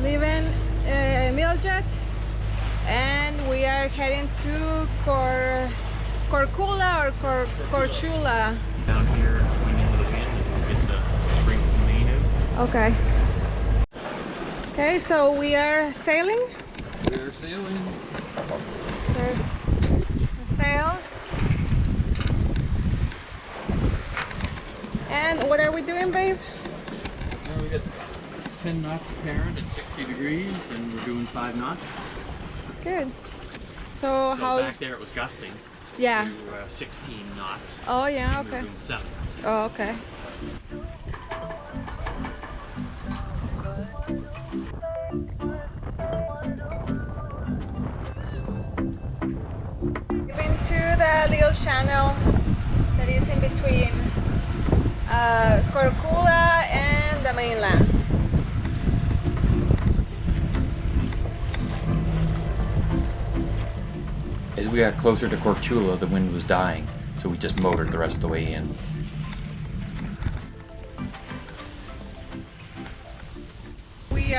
Leaving Miljet, and we are heading to Korcula or Korčula. Down here, swing into the wind and get the bring some main out. Okay. Okay, so we are sailing. We are sailing. There's the sails. And what are we doing, babe? We got 10 knots apparent at 60 degrees, and we're doing 5 knots. Good. So how? Back there it was gusting. Yeah. To 16 knots. Oh yeah. And Okay. we were doing 7. Oh okay. Into the little channel that is in between Korcula and the mainland. As we got closer to Korčula, the wind was dying, so we just motored the rest of the way in. We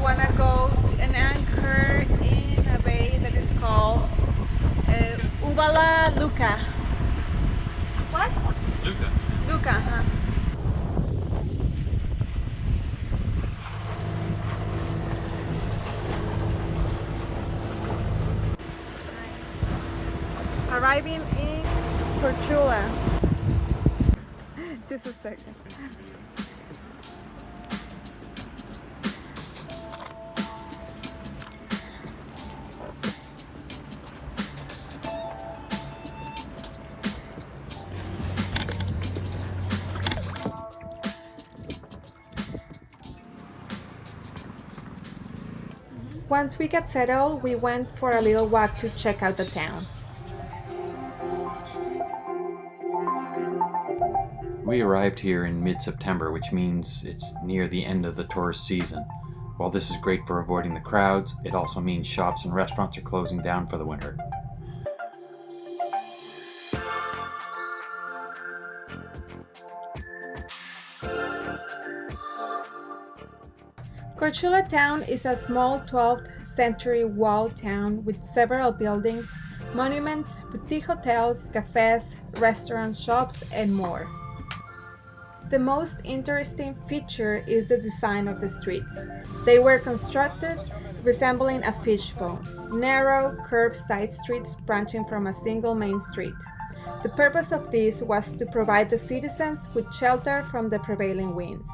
want to go to an anchor in a bay that is called Luka. What? Luka. Luka, huh? Arriving in Korčula. Just a second. Once we got settled, we went for a little walk to check out the town. We arrived here in mid-September, which means it's near the end of the tourist season. While this is great for avoiding the crowds, it also means shops and restaurants are closing down for the winter. Korčula town is a small 12th century walled town with several buildings, monuments, boutique hotels, cafes, restaurants, shops, and more. The most interesting feature is the design of the streets. They were constructed resembling a fishbowl, narrow, curved side streets branching from a single main street. The purpose of this was to provide the citizens with shelter from the prevailing winds.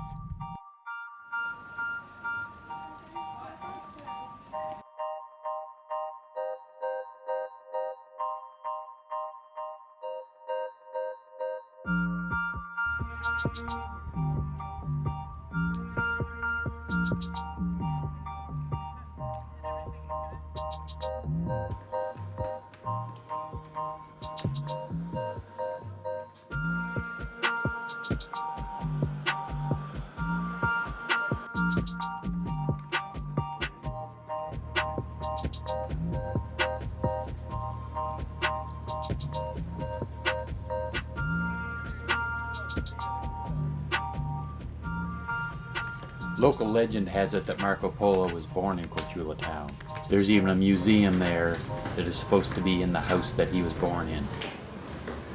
Local legend has it that Marco Polo was born in Korčula town. There's even a museum there that is supposed to be in the house that he was born in.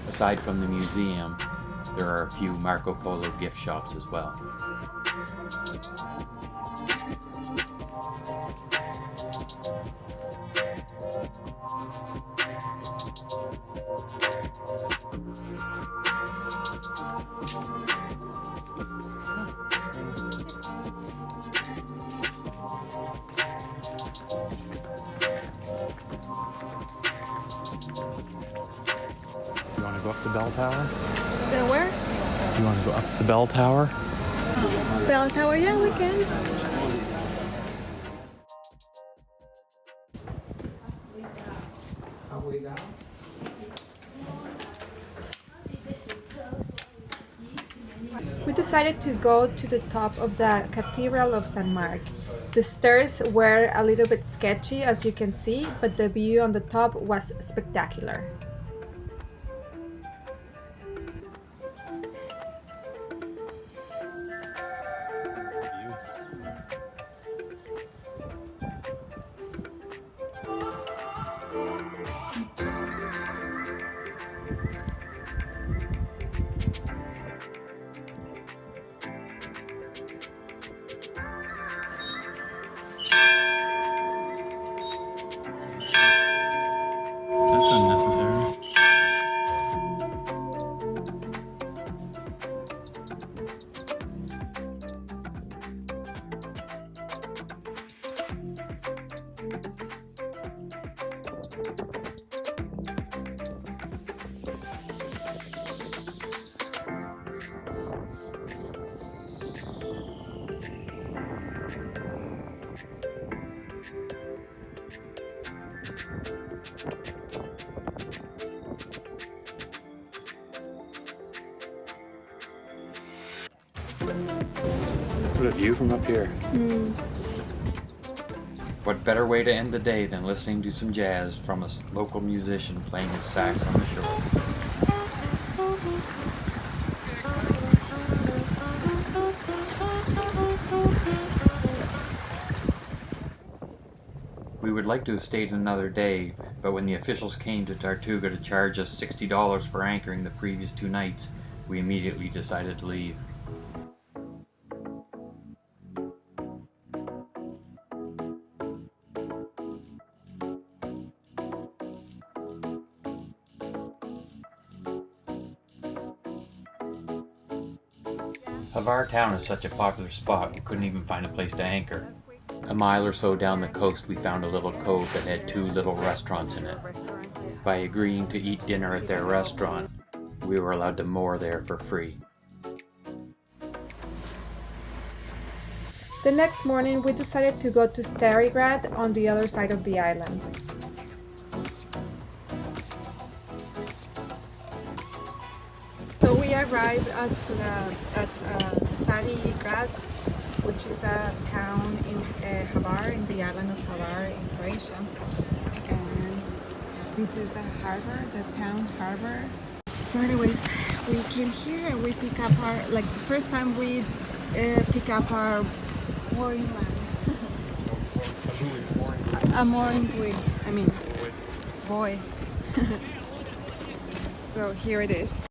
Aside from the museum, there are a few Marco Polo gift shops as well. You want to go up the bell tower? The where? You want to go up the bell tower? Bell tower, yeah, we can. We decided to go to the top of the Cathedral of San Mark. The stairs were a little bit sketchy, as you can see, but the view on the top was spectacular. What a view from up here. What better way to end the day than listening to some jazz from a local musician playing his sax on the shore. We would like to have stayed another day, but when the officials came to Tortuga to charge us $60 for anchoring the previous 2 nights, we immediately decided to leave. Hvar town is such a popular spot, we couldn't even find a place to anchor. A mile or so down the coast we found a little cove that had 2 little restaurants in it. By agreeing to eat dinner at their restaurant, we were allowed to moor there for free. The next morning, we decided to go to Starigrad on the other side of the island. So we arrived at Starigrad, which is a town in Hvar, in the island of Hvar in Croatia. And this is the harbor, the town harbor. So anyways, we came here and we pick up our, like the first time we pick up our mooring line. A mooring buoy, I mean, buoy. So here it is. It's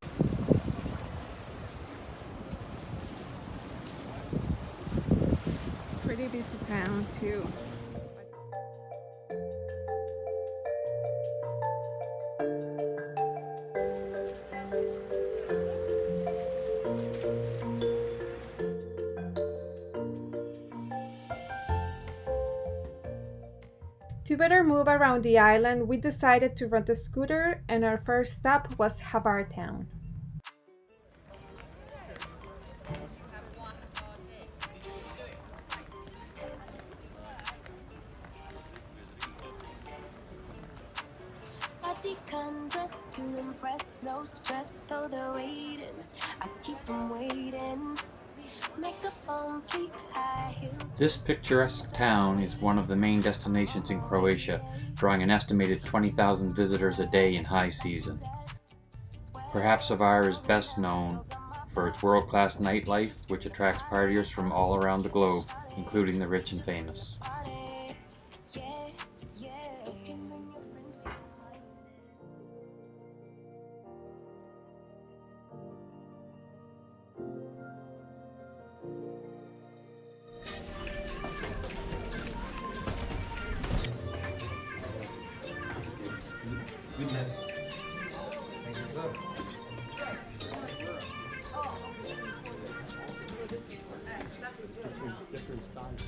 a pretty busy town too. To better move around the island, we decided to rent a scooter, and our first stop was Hvar town. Body come dressed to impress, no stress, though they're waiting. I keep them waiting. Makeup on fleek, high heels. This picturesque town is one of the main destinations in Croatia, drawing an estimated 20,000 visitors a day in high season. Perhaps Hvar is best known for its world-class nightlife, which attracts partiers from all around the globe, including the rich and famous. Different sizes.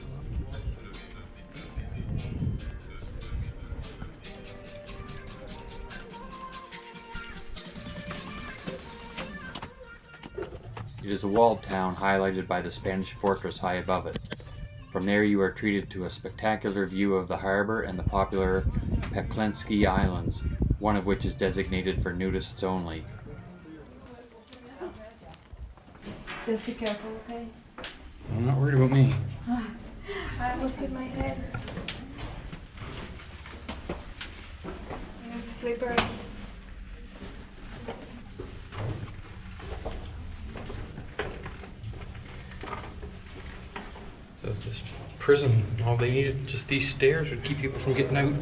It is a walled town highlighted by the Spanish fortress high above it. From there you are treated to a spectacular view of the harbor and the popular Peklenski Islands, one of which is designated for nudists only. Just be careful, okay? I'm not worried about me. I almost hit my head. It's slippery. So this prison, all they needed, just these stairs would keep people from getting out.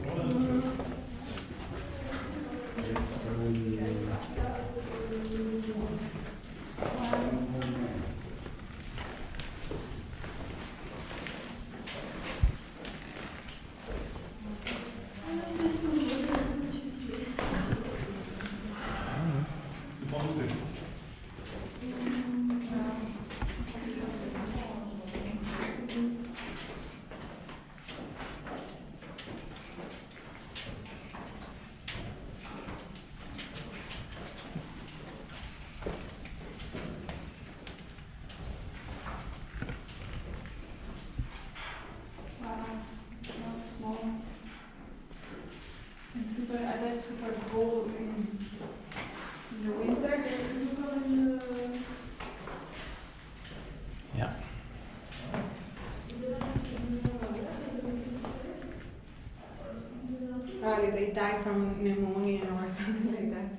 they die from pneumonia or something like that.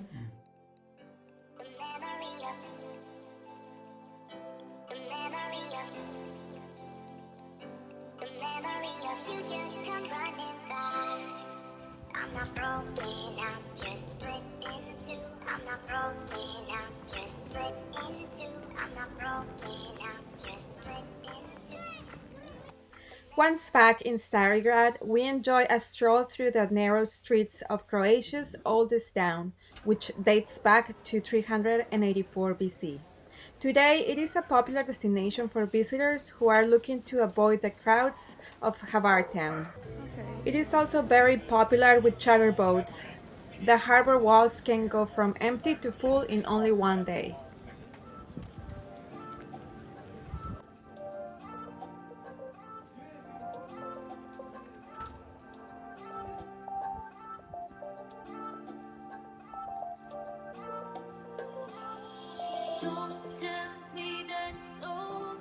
You just come running by. I'm not broken, I'm just split in two. I'm not broken, I'm just split in two. I'm not broken, I'm just split in two. Once back in Starigrad, we enjoy a stroll through the narrow streets of Croatia's oldest town, which dates back to 384 BC. Today, it is a popular destination for visitors who are looking to avoid the crowds of Hvar town. It is also very popular with charter boats. The harbor walls can go from empty to full in only one day. Don't tell me that it's over.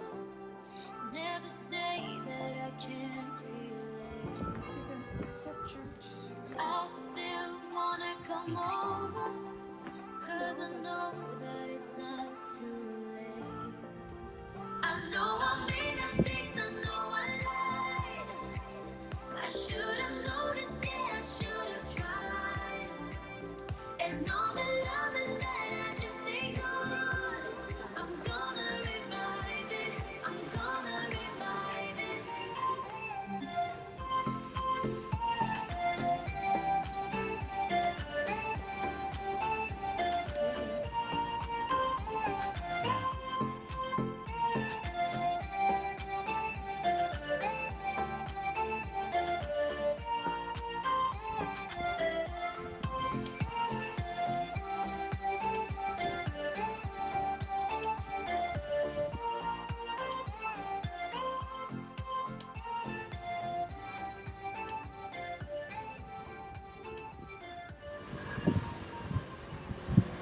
Never say that I can't relate. I still wanna come over, 'cause I know that it's not too late. I know I made mistakes, I know I lied. I should have noticed, yeah, I should have tried. And all the loving that I just ignored, I'm gonna revive it, I'm gonna revive it.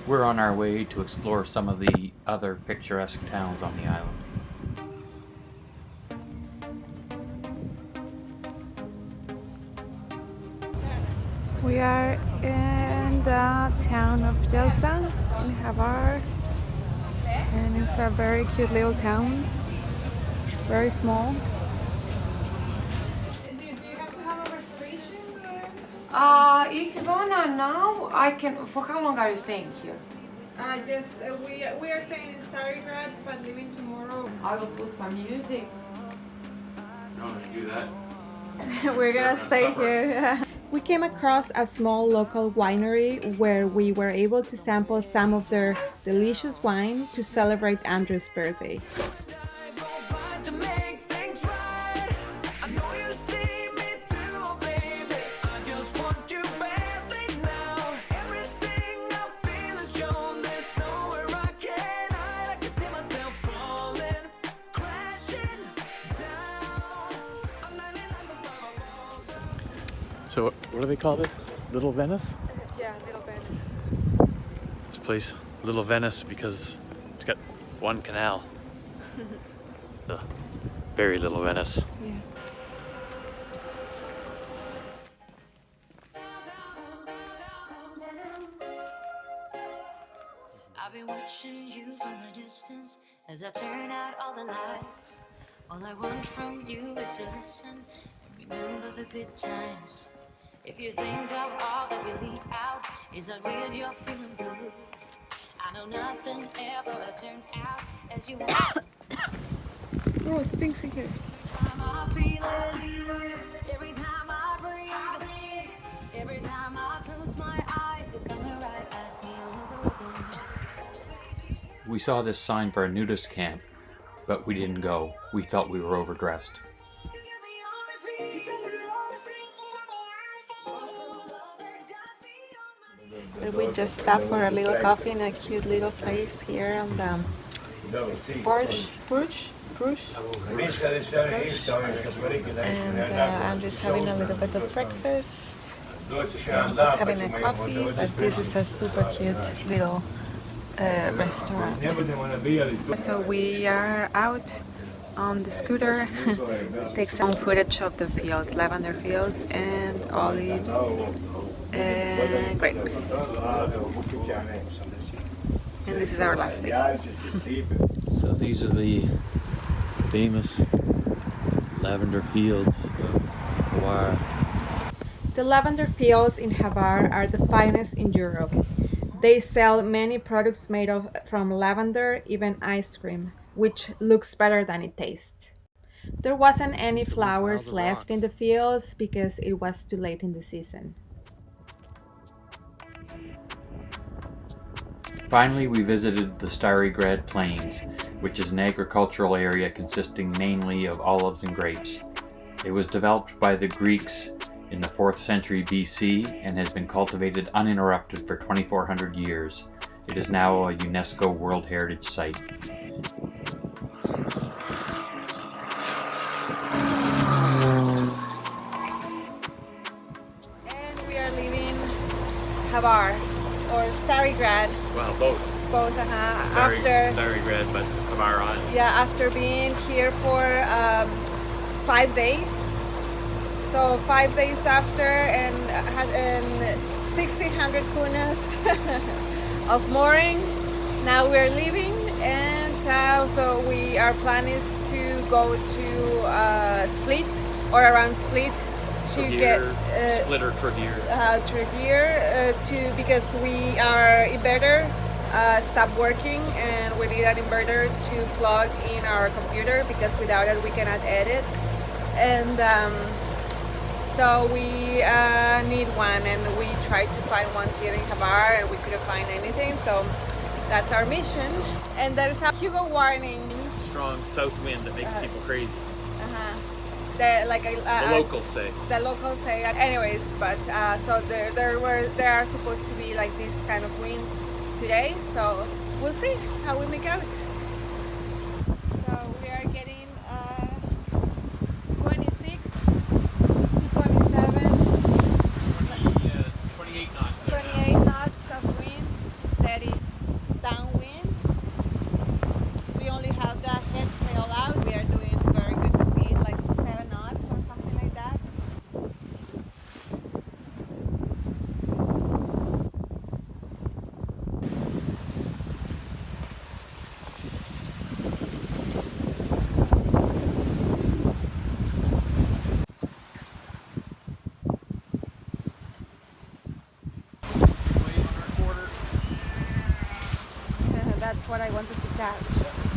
We're on our way to explore some of the other picturesque towns on the island. We are in the town of Jelsa in Hvar, and it's a very cute little town, very small. Do you have to have a reservation? If you wanna now, I can. For how long are you staying here? We are staying in Starigrad, but leaving tomorrow. I will put some music. You want to do that? We're gonna Serve stay supper. here. We came across a small local winery where we were able to sample some of their delicious wine to celebrate Andrew's birthday. So, what do they call this? Little Venice? Yeah, Little Venice. This place, Little Venice, because it's got one canal. The very Little Venice. Yeah. I've been watching you from a distance as I turn out all the lights. All I want from you is to listen and remember the good times. If you think of all that we leave out, is that weird you're feeling good? I know nothing ever turned out as you want. Oh, it stinks in here. I feel it every time I breathe. Every time I close my eyes, it's coming right at me over again. We saw this sign for a nudist camp, but we didn't go. We felt we were overdressed. We just stopped for a little coffee in a cute little place here on the porch. And Andrew's having a little bit of breakfast. Just having a coffee, but this is a super cute little restaurant. So we are out on the scooter to take some footage of the fields, lavender fields and olives and grapes. And this is our last day. So these are the famous lavender fields of Hvar. The lavender fields in Hvar are the finest in Europe. They sell many products made from lavender, even ice cream, which looks better than it tastes. There wasn't any flowers left in the fields because it was too late in the season. Finally, we visited the Starry Grad Plains, which is an agricultural area consisting mainly of olives and grapes. It was developed by the Greeks in the 4th century BC and has been cultivated uninterrupted for 2,400 years. It is now a UNESCO World Heritage Site. And we are leaving Hvar, or Starry Grad. Well, both. Both, after Starry Grad, but Hvar Island. yeah, after being here for 5 days. So 5 days after, and 1,600 kunas of mooring. Now we're leaving, and so our plan is to go to Split or around Split to get Split or Tregear. because our inverter stopped working, and we need an inverter to plug in our computer because without it we cannot edit. And so we need one, and we tried to find one here in Hvar, and we couldn't find anything. So that's our mission. And there's a Hugo warnings. Strong south wind that makes people crazy. The locals say. The locals say. Anyways, but so there are supposed to be like these kind of winds today. So we'll see how we make out. So we are getting 26 to 27, 28 knots. 28 knots of wind, steady downwind. We only have the head sail out. We are doing very good speed, like 7 knots or something like that. That's what I wanted to catch.